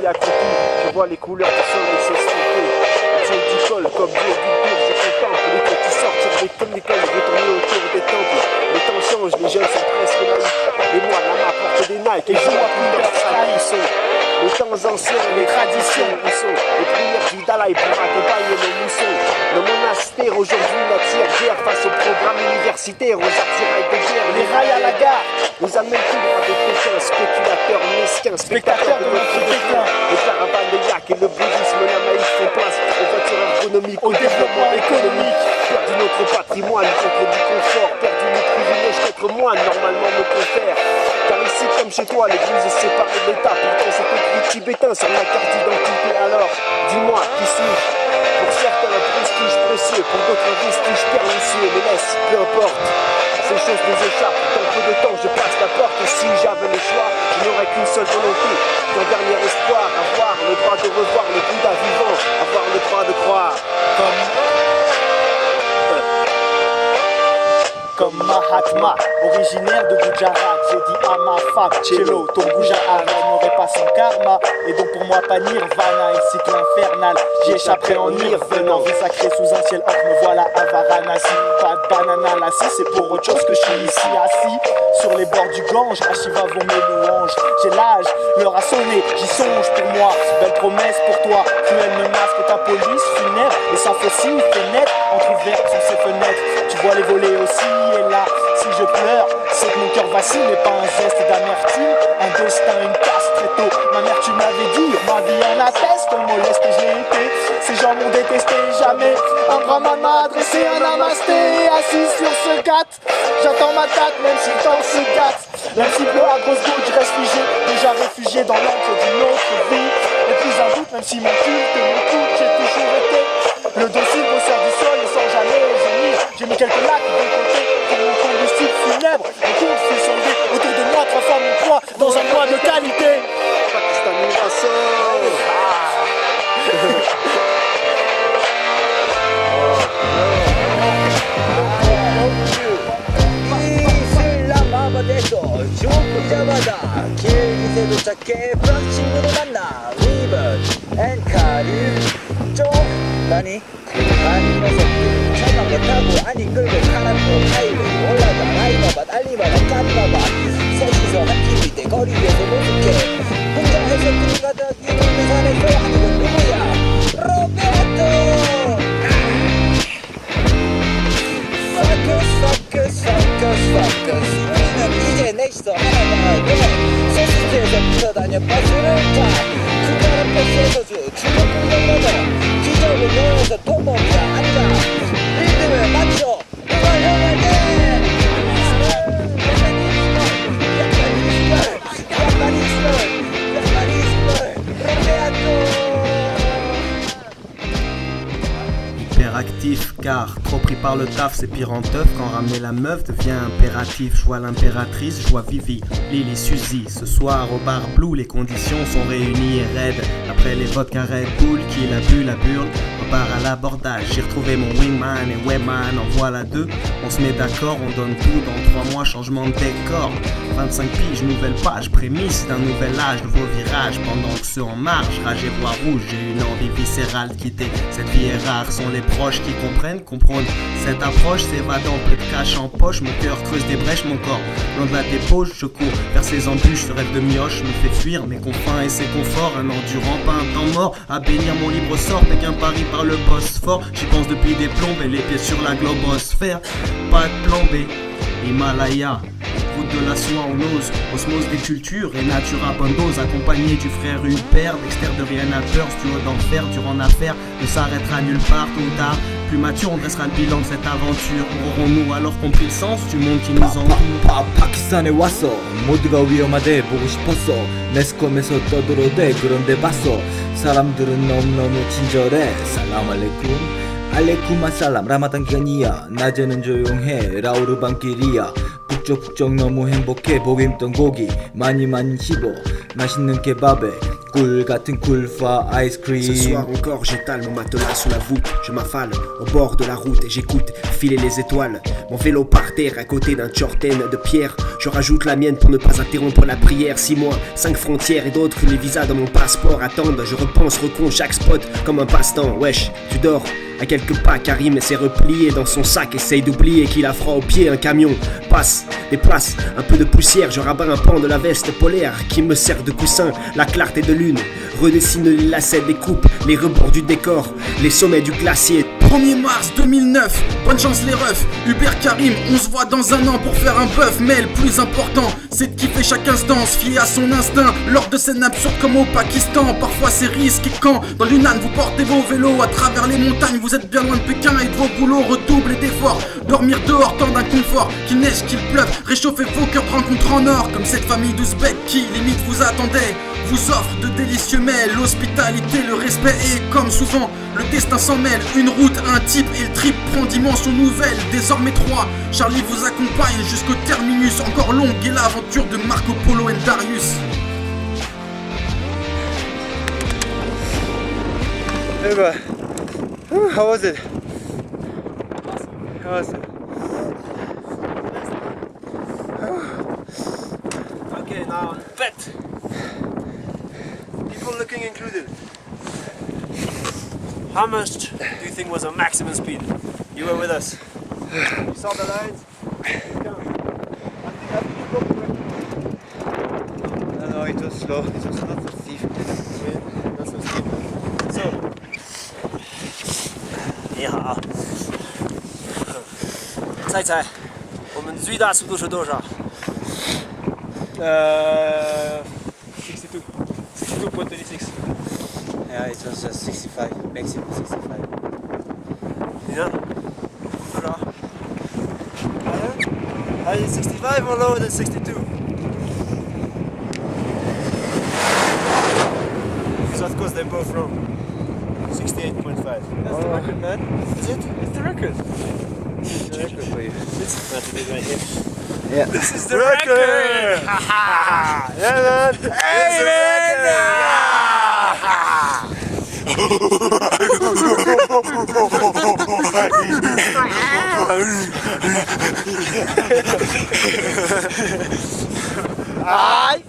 accroupi, je vois les couleurs du soleil s'estomper. J'ai du col comme Dieu du cours, je contemple les petits sortir des tonnes d'école, retourner autour des temples. Les temps changent, les jeunes sont presque naïfs. Et moi, la main porte des Nike, et je vois plus leur trahison. Les temps anciens, les traditions, où sont les prières du Dalai pour accompagner nos moussons. Le monastère aujourd'hui n'attire guère face au programme universitaire, aux attirails de guerre, les rails à la gare. Nous amènent tout droit des pékins, spéculateurs mesquins, spectateurs de notre déclin. Les caravanes de yak et le bouddhisme, la maïs font place aux voitures ergonomiques, au développement économique. Perdu notre patrimoine contre du confort, perdu nos privilèges qu'être moine normalement me confère. Car ici comme chez toi l'église est séparée de l'État, pourtant c'est écrit tibétain sur ma carte d'identité. Alors dis-moi qui suis-je? Pour certains un prestige précieux, pour d'autres un vestige pernicieux. Mais laisse, peu importe, ces choses nous échappent. Dans peu de temps je passe la porte, et si j'avais le choix, je n'aurais qu'une seule volonté, mon dernier espoir, avoir le droit de revoir le Bouddha vivant, avoir le droit de croire. Comme Mahatma, originaire de Gujarat, j'ai dit à ma femme, Cello, ton Gujarat n'aurait pas son karma. Et donc pour moi pas Nirvana, et cycle infernal, j'y échapperai en revenant. Vie sacrée sous un ciel or, me voilà à Varanasi. Pas de banana lassie, c'est pour autre chose que je suis ici assis sur les bords du Gange, à Shiva vont mes louanges. J'ai l'âge, l'heure a sonné, j'y songe pour moi. Belle promesse pour toi, cruelle menace que ta police funèbre. Et sa faucille, fenêtre, entrouverte sur ses fenêtres. Tu vois les volets aussi, et là, si je pleure, c'est que mon cœur vacille, mais pas un geste d'amertume. Un destin, une casse très tôt. Ma mère, tu m'avais dit, ma vie en atteste, moleste je l'ai été. Ces gens m'ont détesté, jamais un brahman m'a adressé un namasté. Assis sur ce gâte, j'attends ma date, même si le temps se gâte. Même si pleut à grosse goutte, je reste figé, déjà réfugié dans l'encre d'une autre vie. Et puis un doute, même si mon culte et mon couple, j'ai toujours été le docile bosseur du sol et sans jamais gémir. J'ai mis quelques lacs de côté pour mon combustible funèbre. Mon couple fait sonder autour de moi, trois fois mon poids dans un poids de qualité. 좋고자마자 길기세도 찾게 프랑스 친구를 만나 리버 앤 카류 쪽 나니 한 녀석들 차량에 타고 아니 끌고 카라코 하이웨이 올라가 라이버밭 알리바바 까리바바 셋이서 한 팀이 돼 거리 위에서 노숙해 혼자 해석들이 가다 뛰는 산에서 하늘은 누구야 로베르토 Focus 우리는 이제 넷이서 하나가 돼 소시지에서 붙어다녀 버스를 타 그거는 버스에서 주먹을 넘어가 기적을 넣어서 돈 먹자 앉아 리듬을 맞춰 이걸 해야 돼 Hyperactif car trop pris par le taf, c'est pire en teuf. Quand ramener la meuf devient impératif. Je vois l'impératrice, je vois Vivi, Lily, Suzy. Ce soir au bar Blue, les conditions sont réunies et raides. Après les vodka Red Bull, qui l'a bu la burle, on part à l'abordage. J'ai retrouvé mon wingman et webman, en voilà deux. On se met d'accord, on donne tout dans 3 mois, changement de décor. 25 piges, nouvelle page, prémisse d'un nouvel âge, nouveau virage. Pendant que ceux en marche, rage et voix rouge, j'ai une envie viscérale de quitter. Cette vie est rare, sont les proches qui comprennent cette approche, s'évadant, peu de cash en poche. Mon cœur creuse des brèches, mon corps loin de la débauche. Je cours vers ces embûches, ce rêve de mioche me fait fuir mes confins et ses conforts. Un endurant, pas un temps mort, à bénir mon libre sort. Pékin Paris par le Bosphore, j'y pense depuis des plombes et les pieds sur la globosphère. Pas de plan B, Himalaya, route de la soie en ose, osmose des cultures et nature à bonne dose. Accompagné du frère Hubert, Dexter de rien à peur, studio d'enfer, dur en affaires, ne s'arrêtera nulle part tôt ou tard. Plus mature, on dressera le bilan de cette aventure. Aurons-nous alors compris le sens du monde qui nous entoure? 파키스탄에 왔어 모두가 위험하대 보고 싶었어 매스컴에서 떠들어대 그런데 봤어 사람들은 너무너무 친절해 살람 알레쿰 알레쿰 라마단 기간이야 낮에는 조용해 라우르반길이야 북적 너무 행복해 보기 힘든 고기 많이 씹어 맛있는 케밥에 꿀 같은 꿀파 아이스크림. Ce soir encore, j'étale mon matelas sous la voûte. Je m'affale au bord de la route et j'écoute filer les étoiles. Mon vélo par terre à côté d'un Jordan de pierre. Je rajoute la mienne pour ne pas interrompre la prière. 6 mois, 5 frontières et d'autres, les visas dans mon passeport attendent. Je repense, recompte chaque spot comme un passe-temps. Wesh, tu dors à quelques pas, Karim s'est replié dans son sac, essaye d'oublier qu'il a froid aux pieds. Un camion passe, déplace un peu de poussière. Je rabats un pan de la veste polaire qui me sert de coussin. La clarté de lune redessine les lacets des coupes, les rebords du décor, les sommets du glacier. 1er mars 2009, bonne chance les refs. Hubert Karim, on se voit dans un an pour faire un bœuf. Mais le plus important, c'est de kiffer chaque instant, se fier à son instinct. Lors de scènes absurdes comme au Pakistan, parfois c'est risqué quand dans l'Yunnan vous portez vos vélos à travers les montagnes. Vous êtes bien loin de Pékin et de vos boulots, redoublez d'efforts. Dormir dehors, tant d'inconfort, qu'il neige, qu'il pleuve. Réchauffez vos cœurs de rencontre en or, comme cette famille d'Ouzbeks qui limite vous attendait. Vous offre de délicieux mets, l'hospitalité, le respect et comme souvent, le destin s'en mêle. Une route, un type et le trip prend dimension nouvelle. Désormais 3, Charlie vous accompagne jusqu'au terminus. Encore longue est l'aventure de Marco Polo et Darius. Hey bro, how was it? How was it? Okay, now bet. People looking included. How much do you think was our maximum speed? You were with us. You saw the lines? No, it was slow. It was not so steep. Yeah, not so steep. So. Ja. 猜，我们最大速度是多少62. 62.26. Yeah, it was 65, maximum 65. Yeah. Higher than 65 or lower than 62? So of course they're both wrong. 68.5. That's the record, man. Is it? It's the record. It's the record for you. That's it right here. Yeah. This is the record! Yeah man! Hey man! Aye!